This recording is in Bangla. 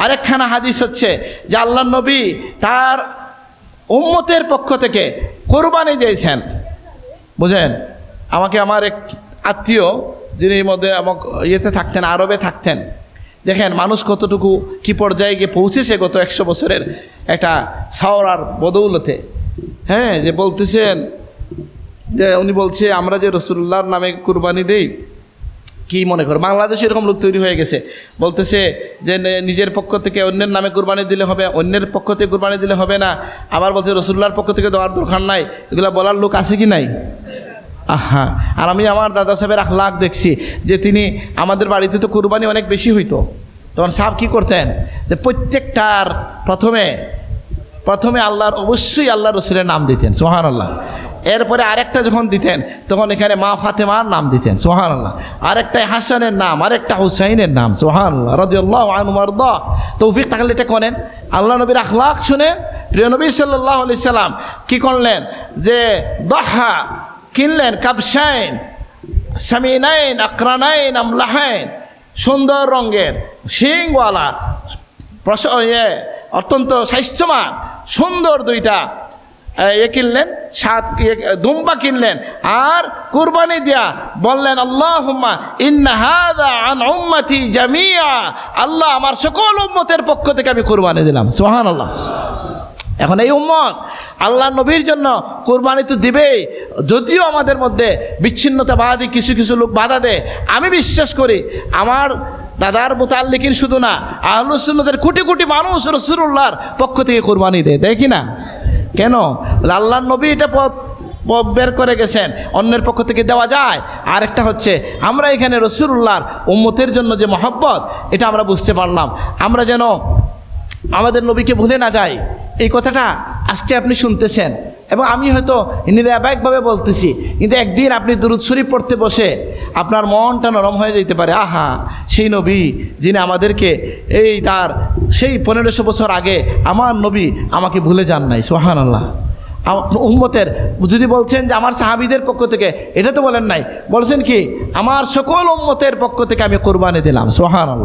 আরেকখানা হাদিস হচ্ছে যে আল্লাহর নবী তার উম্মতের পক্ষ থেকে কোরবানি দিয়েছেন। বুঝেন, আমাকে আমার এক আত্মীয় যিনি মধ্যে আমাকে ইয়েতে থাকতেন, আরবে থাকতেন, দেখেন মানুষ কতটুকু কী পর্যায়ে গিয়ে পৌঁছেছে গত 100 বছরের একটা সাওরার বদৌলতে। হ্যাঁ, যে বলতেছেন যে উনি বলছে আমরা যে রাসূলুল্লাহর নামে কুরবানি দেই, কি মনে করো বাংলাদেশে এরকম লোক তৈরি হয়ে গেছে, বলতেছে যে নিজের পক্ষ থেকে অন্যের নামে কুরবানি দিলে হবে, অন্যের পক্ষ থেকে কুরবানি দিলে হবে না। আবার বলছে রাসূলুল্লাহর পক্ষ থেকে দেওয়ার দরকার নাই। এগুলো বলার লোক আছে কি নাই? আহা, আর আমি আমার দাদা সাহেবের আখলাক দেখছি যে তিনি আমাদের বাড়িতে তো কুরবানি অনেক বেশি হইতো, তখন সাহেব কী করতেন যে প্রত্যেকটার প্রথমে আল্লাহর অবশ্যই আল্লাহ রসুলের নাম দিতেন, সুবহানাল্লাহ। এরপরে আরেকটা যখন দিতেন তখন এখানে মা ফাতেমার নাম দিতেন, সুবহানাল্লাহ। আরেকটা হাসানের নাম, আরেকটা হুসাইনের নাম, সুবহানাল্লাহ, রাদিয়াল্লাহু আনহু ওয়ারদা। তৌফিক থাকলে এটা করেন। আল্লাহ নবীর আখলাক শুনে প্রিয় নবী সাল্লাল্লাহু আলাইহি সাল্লাম কী করলেন যে দহা কিনলেন, কাবশাইন সামিনাইন আকরানাইন আমলাহাইন, সুন্দর রঙের শিংওয়ালা অত্যন্ত স্বাস্থ্যমান সুন্দর দুইটা কিনলেন, 7 দুম্বা কিনলেন, আর কুরবানি দিয়া বললেন আল্লাহুম্মা ইন্না হাযা আন উম্মতি জামিয়া, আল্লাহ আমার সকল উম্মতের পক্ষ থেকে আমি কুরবানি দিলাম, সুবহানাল্লাহ। এখন এই উম্মত আল্লাহ নবীর জন্য কুরবানি তো দিবেই, যদিও আমাদের মধ্যে বিচ্ছিন্নতাবাদী কিছু কিছু লোক বাধা দেয়। আমি বিশ্বাস করি আমার দাদার মুতাল্লিকিন শুধু না, আহলুস সুন্নাতের কোটি কোটি মানুষ রাসূলুল্লাহর পক্ষ থেকে কুরবানি দেয় কি না? কেন? আল্লাহর নবী এটা পথ বের করে গেছেন, অন্যের পক্ষ থেকে দেওয়া যায়। আরেকটা হচ্ছে আমরা এখানে রাসূলুল্লাহর উম্মতের জন্য যে মহব্বত, এটা আমরা বুঝতে পারলাম। আমরা যেন আমাদের নবীকে ভুলে না যাই, এই কথাটা আজকে আপনি শুনতেছেন এবং আমি হয়তো নিরাবাকভাবে বলতেছি, কিন্তু একদিন আপনি দুরূদ শরীফ পড়তে বসে আপনার মনটা নরম হয়ে যেতে পারে। আহা, সেই নবী যিনি আমাদেরকে এই তার সেই 1500 বছর আগে আমার নবী আমাকে ভুলে যান নাই, সুবহানাল্লাহ। উম্মতের যদি বলছেন যে আমার সাহাবীদের পক্ষ থেকে, এটা তো বলেন নাই, বলছেন কি আমার সকল উম্মতের পক্ষ থেকে আমি কুরবানি দিলাম, সুবহানাল্লাহ।